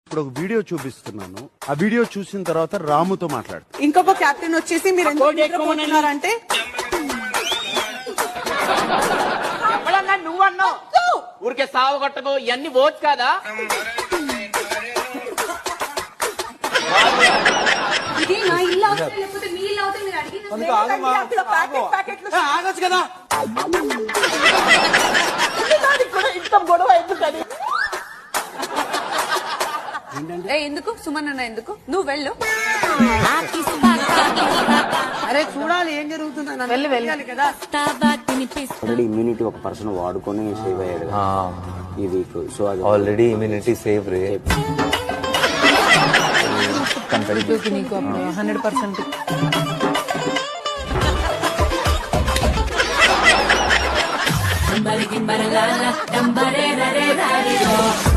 ఇప్పుడు ఒక వీడియో చూపిస్తున్నాను. ఆ వీడియో చూసిన తర్వాత రాముతో మాట్లాడు. ఇంకొక కెప్టెన్ వచ్చేసి మీరు ఎందుకు నిద్రపోతున్నారంటే ఎవడన్నా నువ్వన్నావు ఊరికే సాగు కొట్టకు ఇవన్నీ ఓచ్ కాదా? ఇది నా ఇల్లు అవుతుంది లేకపోతే మీ ఇల్లు అవుతుంది మీరు అడిగిన ఆగొచ్చు కదా. ఇంత గొడవ ఎందుకని? ఎందుకు సుమన్ అన్న ఎందుకు నువ్వు వెళ్ళు. అరే చూడాలి ఏం జరుగుతుందని వెళ్ళాలి కదా. ఆల్రెడీ ఇమ్యూనిటీ ఒక పర్సన్ వాడుకొని సేవ్ అయ్యాడు ఈ వీక్. సో అది ఆల్రెడీ ఇమ్యూనిటీ సేవ్ రే. నీకు 100% డంబరే రే రే రే రే